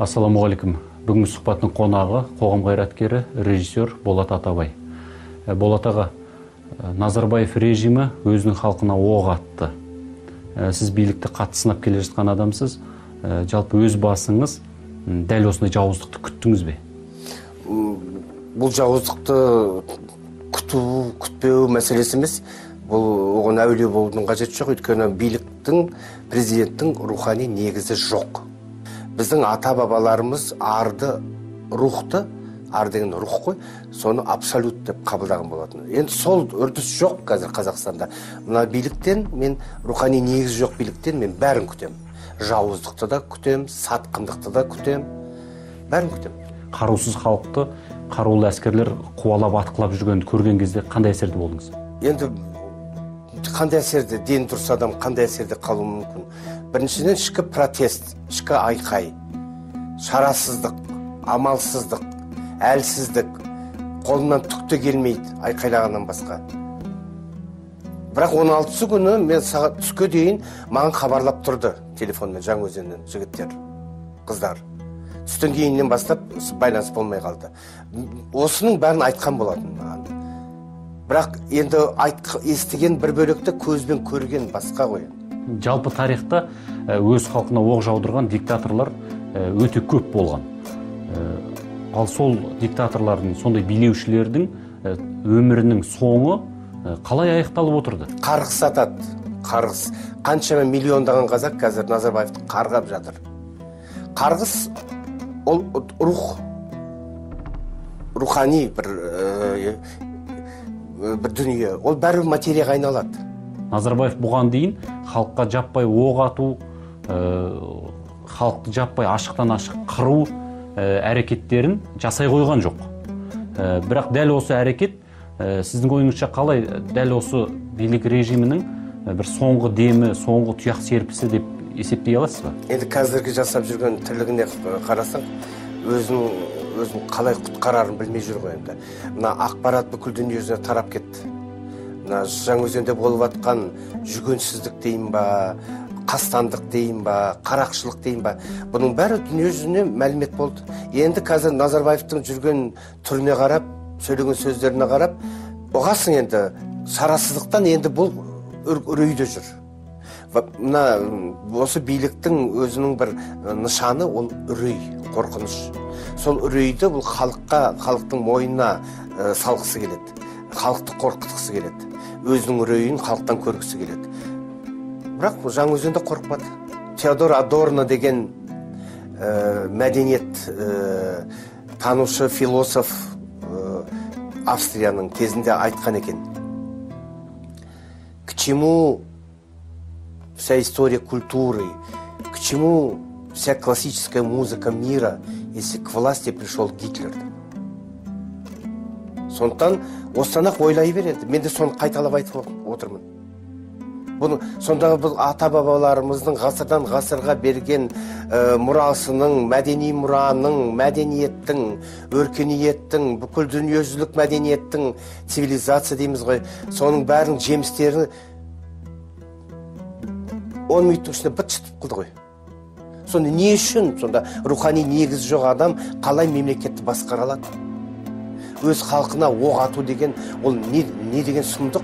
Ассаламуалейкум. Бүгінгі сұхбаттың қонағы қоғам қайраткері, режиссер Болат Атабай. Болат аға, Назарбаев режимі өзінің халқына оқ атты. Сіз билікті қатты сынап келе жатқан адамсыз. Жалпы өз басыңыз дәл осындай жауыздықты күттіңіз бе? Бұл жауыздықты күтпеу мәселесі емес. Бұл оған әулие болудың қажеті жоқ. Өйткені биліктің, президенттің рухани негізі жоқ. Біздің ата-бабаларымыз арды, рухты, ар деген рух қой, соны абсолют деп қабылдаған болатын. Енді сол үрдіс жоқ қазір Қазақстанда. Мына биліктен, мен рухани негізі жоқ биліктен мен бәрін күтем. Жауыздықты да күтем, сатқындықты да күтем, бәрін күтем. Қарусыз халықты қарулы әскерлер қуалап атқылап жүргенді көрген кезде қандай әсерде болдыңыз? Енді қандай әсерде, дені дұрыс адам қандай әсерде қалуы мүмкін? Біріншіден ішкі протест, ішкі айқай, шарасыздық, амалсыздық, әлсіздік, қолымнан түкті келмейді айқайлағаннан басқа. Бірақ 16-сы күні мен сағат түске дейін маған хабарлап тұрды телефонмен Жаңаөзеннен жігіттер, қыздар. Түстен кейіннен бастап байланыс болмай қалды. Осының бәрін айтқан болатын маған. Бірақ енді естіген бір бөлікті көзбен көрген басқа ғой. Жалпы тарихта өз халқына оқ жаудырған диктаторлар өте көп болған. Ал сол диктаторлардың, сондай билеушілердің өмірінің соңы қалай аяқталып отырды? Қарғыс атады, қарғыс. Қаншама миллиондаған қазақ қазір Назарбаевты қарғап жатыр. Қарғыс ол рухани бір дүние, ол бәрі материяға айналады. Назарбаев бұған дейін халыққа жаппай оқ ату, халықты жаппай ашықтан ашық қыру әрекеттерін жасай қойған жоқ. Бірақ дәл осы әрекет сіздің ойыңызша қалай дәл осы билік режимінің бір соңғы демі, соңғы тұяқ серпісі деп есептей аласыз ба? Енді қазіргі жасап жүрген тірлігіне қарасаң, өзін қалай құтқарарын білмей жүр ғой енді. Мына ақпарат бүкіл дүниежүзіне тарап кетті. Мына Жаңаөзенде болып жатқан жүгенсіздік дейін ба, қастандық дейін ба, қарақшылық дейін ба, бұның бәрі дүниежүзіне мәлімет болды. Енді қазір Назарбаевтың жүрген түріне қарап, сөйлеген сөздеріне қарап, оғасың енді шарасыздықтан енді бұл үрейде жүр. Мына осы биліктің өзінің бір нышаны ол үрей, қорқыныш. Сол үрейді бұл халықтың мойнына салғысы келеді. Халықты қорқытқысы келеді. Өзінің үрейін халықтан көргісі келеді. Бірақ Жаңаөзенде қорқпады. Теодор Адорно деген мәдениет танушы, философ Австрияның кезінде айтқан екен. К чему вся история культуры, к чему вся классическая музыка мира, если к власти пришел Гитлер? Сондықтан осыдан-ақ ойлай береді. Мен де соны қайталап айтып отырмын. Сондағы бұл ата-бабаларымыздың ғасырдан ғасырға берген мұрасының, мәдени мұраның, мәдениеттің, өркениеттің, бүкіл дүниежүзілік мәдениеттің, цивилизация дейміз ғой, соның бәрінің жемістері 10 минуттың ішінде быт-шыт қылды ғой. Соны не үшін сонда рухани негіз жоқ адам қалай мемлекетті басқара алады? Өз халқына оқ ату деген ол не деген сұмдық?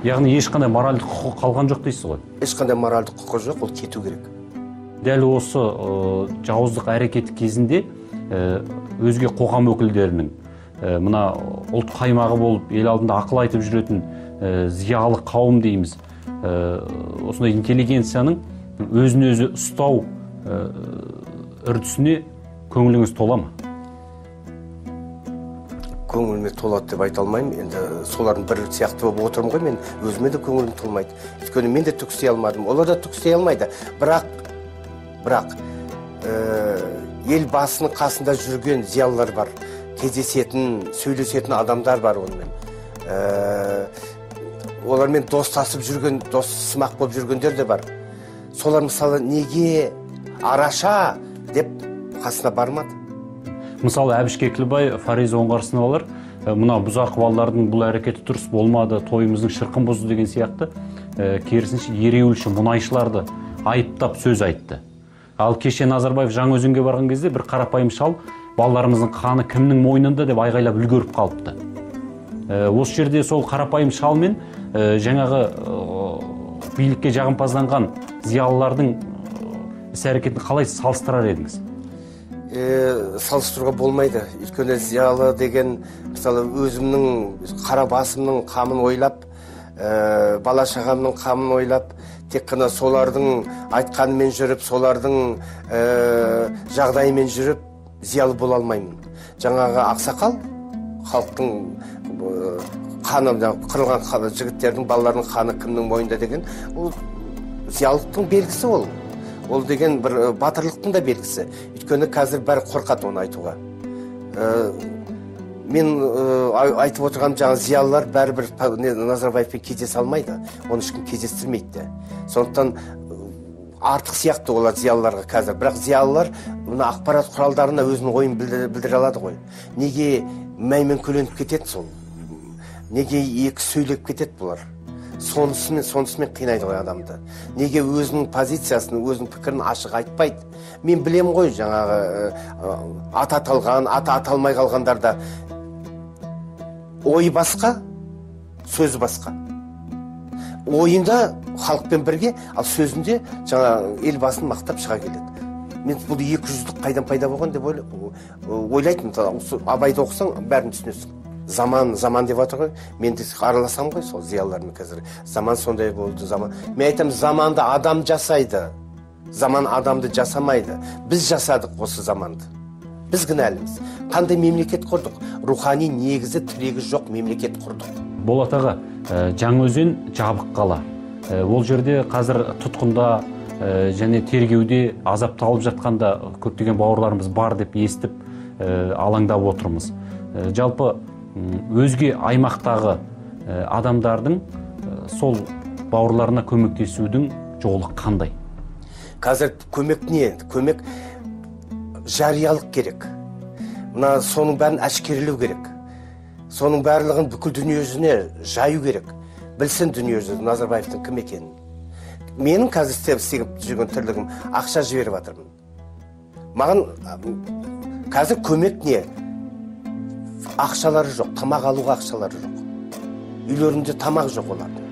Яғни ешқандай моральдық құқы қалған жоқ дейсіз ғой? Ешқандай моральдық құқы жоқ, ол кету керек. Дәл осы жауыздық әрекеті кезінде өзге қоғам өкілдерінің мына ұлт қаймағы болып ел алдында ақыл айтып жүретін зиялы қауым дейміз, осындай интеллигенцияның өзін өзі ұстау үрдісіне көңіліңіз тола ма? Көңіліме толады деп айта алмаймын. Енді солардың бір сияқты болып отырмын ғой, мен өзіме де көңілім толмайды. Өйткені мен де түк істей алмадым, олар да түк істей алмайды. Бірақ ел басының қасында жүрген зиялылар бар, кездесетін, сөйлесетін адамдар бар онымен. Олармен достасып жүрген, дос-сымақ болып жүргендер де бар. Солар мысалы неге араша деп қасына бармады? Мысалы, Әбіш Кекілбай, Фариза Оңғарсыновалар мына бұзақы балалардың бұл әрекеті дұрыс болмады, тойымыздың шырқын бұзды деген сияқты керісінше ереуілші мұнайшыларды айыптап сөз айтты. Ал кеше Назарбаев Жаңаөзенге барған кезде бір қарапайым шал балаларымыздың қаны кімнің мойнында деп айғайлап үлгеріп қалыпты. Осы жерде сол қарапайым шал мен жаңағы билікке жағымпазданған зиялылардың іс-әрекетін қалай салыстырар едіңіз? Салыстыруға болмайды. Өйткені зиялы деген, мысалы, өзімнің қара басымның қамын ойлап, бала шағамның қамын ойлап, тек қана солардың айтқанымен жүріп, солардың жағдайымен жүріп, зиялы бола алмаймын. Жаңағы ақсақал, халықтың қаны, қырылған жігіттердің, балалардың қаны кімнің мойнында деген, ол зиялылықтың белгісі ол. Ол деген бір батырлықтың да белгісі. Өйткені қазір бәрі қорқады оны айтуға. Мен айтып отырған жаңа зиялылар бәрібір Назарбаевпен кездесе алмайды. Оны ешкім кездестірмейді. Сондықтан артық сияқты олар зиялыларға қазір. Бірақ зиялылар мына ақпарат құралдарына өзінің ойын білдіре алады ғой. Неге мәймөңкеленіп кетеді сол? Неге екі сөйлеп кетеді бұлар? Сонысымен қинайды ғой адамды. Неге өзінің позициясын, өзінің пікірін ашық айтпайды? Мен білем ғой, жаңағы аты аталған, аты аталмай қалғандарда ойы басқа, сөзі басқа. Ойында халықпен бірге, ал сөзінде жаңа елбасын мақтап шыға келеді. Мен бұл 200-лік қайдан пайда болған деп ойлайтын. Абайды оқысаң, бәрін түсінесің. Заман деп жатыр ғой. Мен де араласам ғой сол зиялылармен қазір. Заман сондай болды, заман. Мен айтам, заманды адам жасайды. Заман адамды жасамайды. Біз жасадық осы заманды. Біз кінәліміз. Қандай мемлекет құрдық? Рухани негізі, тірегі жоқ мемлекет құрдық. Болат аға, Жаңаөзен жабық қала. Ол жерде қазір тұтқында және тергеуде азапталып жатқанда көптеген бауырларымыз бар деп естіп алаңдап отырмыз. Жалпы өзге аймақтағы адамдардың сол бауырларына көмектесудің жолы қандай? Қазір көмек не? Көмек жариялық керек. Мына соның бәрін әшкерелеу керек. Соның барлығын бүкіл дүниежүзіне жаю керек. Білсін дүниежүзі Назарбаевтың кім екенін. Менің қазір істеп жүрген тірлігім ақша жіберіп жатырмын. Маған қазір көмек не? Ақшалары жоқ, тамақ алуға ақшалары жоқ. Үйлерінде тамақ жоқ олардың.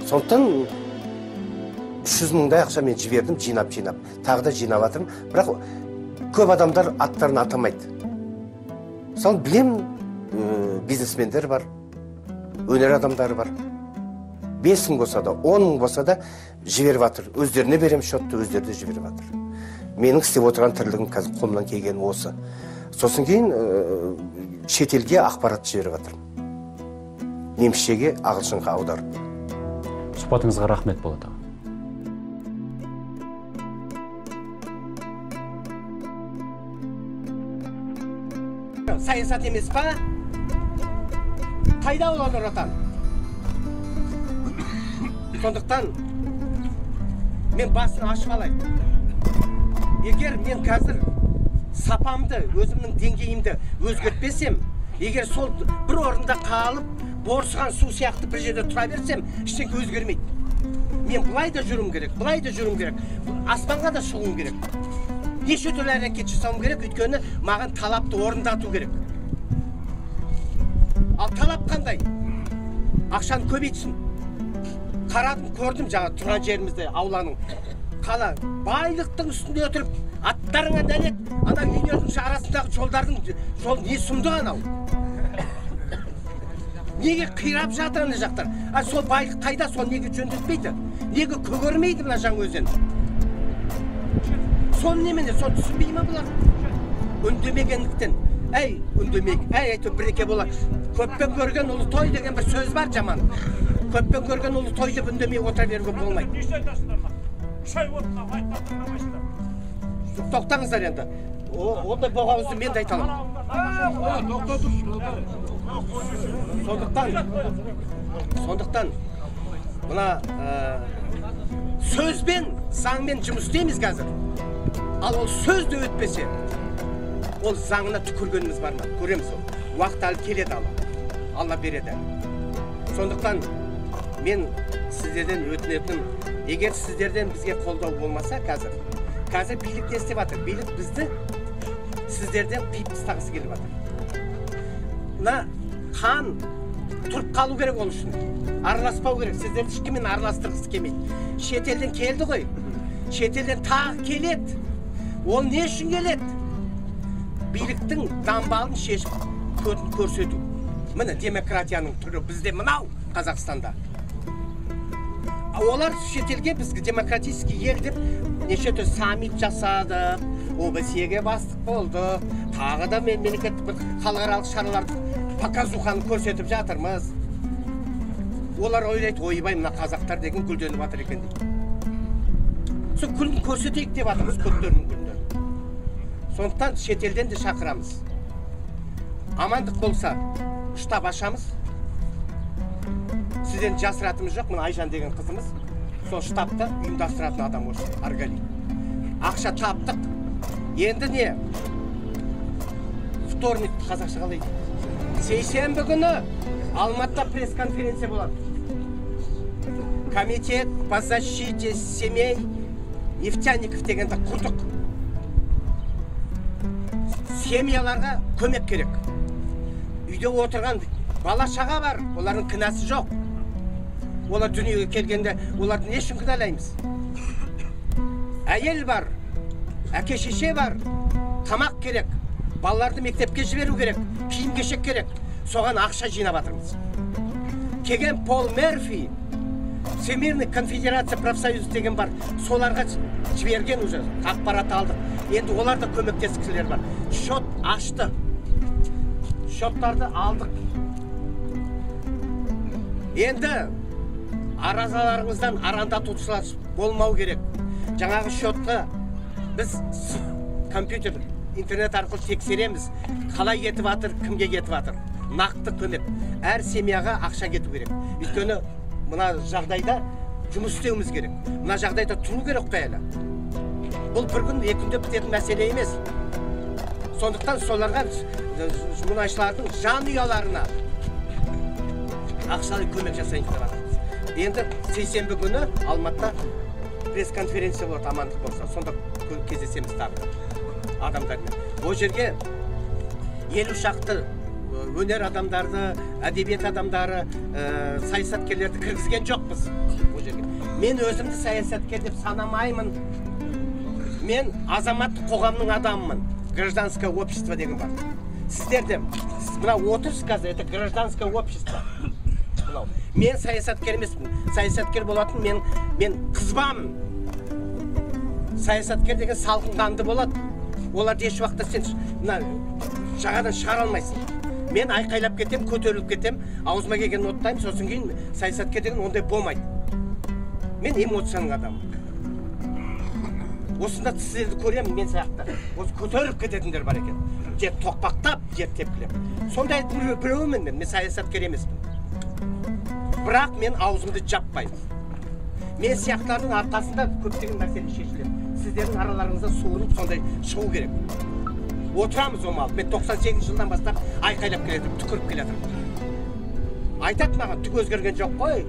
Сондықтан 300 мыңдай ақша мен жібердім, жинап. Тағы да жинап жатырмын. Бірақ көп адамдар аттарын атамайды. Мысалы, білем, бизнесмендер бар, өнер адамдары бар. 5 мың болса да, 10 мың болса да жіберіп жатыр. Өздеріне берем шотты, өздері де жіберіп жатыр. Менің істеп отырған тірлігім қазір қолымнан келгені осы. Сосын кейін шетелге ақпарат жіберіп жатырмын. Немісшеге, ағылшынға аударып. Сұхбатыңызға рахмет, Болат аға. Саясат емес па? Қайда олар Нұр Отан? Сондықтан мен басын ашып алайын. Егер мен қазір сапамды, өзімнің деңгейімді өзгертпесем, егер сол бір орында қалып, борсыған су сияқты бір жерде тұра берсем, ештеңе өзгермейді. Мен бұлай да жүрім керек, бұлай да жүрім керек, аспанға да шығуым керек. Неше түрлі әрекет жасауым керек, өйткені маған талапты орындату керек. Ал талап қандай? Ақшаны көбейтсін. Қарадым, көрдім жаңа тұрған жерімізде, ауланың. Қала байлықтың үстінде өтіріп, аттарыңа нәлет, ана үйлердің арасындағы жолдардың жол не сұмды анау? Неге қирап жатыр ана жақтар? Сол байлық қайда, сол неге жөндетпейді? Неге көгермейді мына Жаңаөзен? Сол немене, сол түсінбей ма бұлар? Үндемегендіктен. Әй, үндемейік, әйтеуір бірдеңе болады. Көппен көрген ұлы той деген бір сөз бар жаман. Көппен көрген ұлы той деп үндемей отыра беруге болмайды. Неше айтасыңдар ма? Шай отына айтқандар қамайсыңдар. Тоқтаңыздар енді. Ондай болғаныңызды мен де айта аламын. Сондықтан мына сөзбен, заңмен жұмыс істейміз қазір. Ал ол сөзді өтпесе, ол заңына түкіргеніміз бар ма? Көреміз ол. Уақыт әлі келеді Алла береді. Сондықтан мен сіздерден өтінетінім, егер сіздерден бізге қолдау болмаса, қазір билік не істеп жатыр? Билік бізді сіздерден қиып тастағысы келіп жатыр. Мына қан тұрып қалу керек ол үшін. Араласпау керек. Сіздерді ешкіммен араластырғысы келмейді. Шетелден келді ғой. Шетелден тағы келеді. Ол не үшін келеді? Биліктің дамбалын шешіп көрсету. Міне демократияның түрі бізде мынау Қазақстанда. Олар шетелге бізге демократический ел деп неше түрлі саммит жасады, ОБСЕ-ге бастық болды, тағы да мемлекеттік бір халықаралық шараларды показуханы көрсетіп жатырмыз. Олар ойлайды, ойбай, мына қазақтар деген гүлденіп жатыр екен дейді. Сол гүлін көрсетейік деп жатырмыз, көктерінің гүлдерін. Сондықтан шетелден де шақырамыз. Амандық болса, штаб ашамыз. Сізден жасыратымыз жоқ, мына Айжан деген қызымыз. Сол штабты ұйымдастыратын адам осы, Аргали. Ақша таптық. Енді не? Вторник, қазақша қалай дейді? Сейсенбі күні Алматыда пресс-конференция болады. Комитет по защите семей нефтяников дегенді құрдық. Семьяларға көмек керек. Үйде отырған бала шаға бар, олардың кінәсі жоқ. Олар дүниеге келгенде, оларды не үшін кінәлаймыз? Әйел бар, әке шеше бар, тамақ керек, балаларды мектепке жіберу керек, киім кешек керек. Соған ақша жинап жатырмыз. Келген Пол Мерфи, Всемирный конфедерация профсоюз деген бар, соларға жіберген уже, ақпарат алдық. Енді оларда көмектескілер бар. Шот ашты. Шоттарды алдық. Енді аразаларыңыздан арандатушылар болмау керек. Жаңағы шотты біз компьютер, интернет арқылы тексереміз. Қалай кетіп жатыр, кімге кетіп жатыр. Нақты көмек. Әр семьяға ақша кету керек. Өйткені мына жағдайда жұмыс істеуіміз керек. Мына жағдайда тұру керек қой әлі. Бұл бір күн, екі күнде бітетін мәселе емес. Сондықтан соларға мұнайшылардың жан ұяларына ақшалай көмек жасайын деп жатырмыз. Енді сейсенбі күні Алматыда пресс-конференция болады, амандық болса. Сонда кездесеміз тағы адамдармен. Ол жерге 50 шақты өнер адамдарды, әдебиет адамдары, саясаткерлерді кіргізген жоқпыз ол жерге. Мен өзімді саясаткер деп санамаймын. Мен азаматтық қоғамның адамымын. Гражданское общество деген бар. Сіздерде, мына отырсыз қазір, это гражданское общество. Мен саясаткер емеспін. Саясаткер болатын мен қызбамын. Саясаткер деген салқын қанды болады. Оларды еш уақытта сен жағадан шығара алмайсың. Мен айқайлап кетем, көтеріліп кетем, аузыма келген оттаймын, сосын кейін саясаткер деген ондай болмайды. Мен эмоцияның адамым. Осында сіздерді көремін, мен сияқты. Осы көтеріліп кететіндер бар екен. Жер тоқпақтап, жер тепкілеп. Сондай біреуімін мен саясаткер емеспін. Бірақ мен аузымды жаппаймын. Мен сияқтардың арқасында көптеген мәселе шешіледі. Сіздердің араларыңызда суырып сондай шығу керек. Отырамыз омалып. Мен 98 жылдан бастап айқайлап келетім, түкіріп келетім. Айтады маған, түк өзгерген жоқ қой.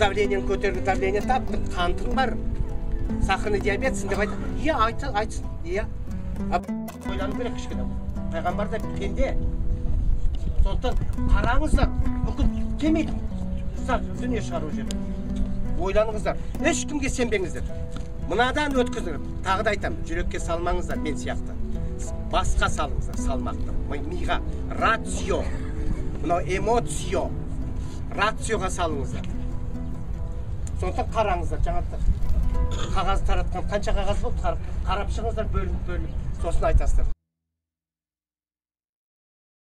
Давлениен көтерді, давление таптың, қантың бар. Сахарный диабетсің деп айтады. Иә, айтсын. Иә. Ойлану керек кішкене. Пайғамбар да пенде. Сондықтан қараңыздар, бүкіл келмейді. Дүние шығару жерде. Ойланыңыздар. Ешкімге сенбеңіздер. Мынадан өткізіңіздер. Тағы да айтамын, жүрекке салмаңыздар, мен сияқты. Басқа салыңыздар, салмақты. Миға рацио, мынау эмоцио, рациоға салыңыздар. Сондықтан қараңыздар, жаңа қағаз таратқан, қанша қағаз болды, қарап шығыңыздар, бөлініп, сосын айтасыздар.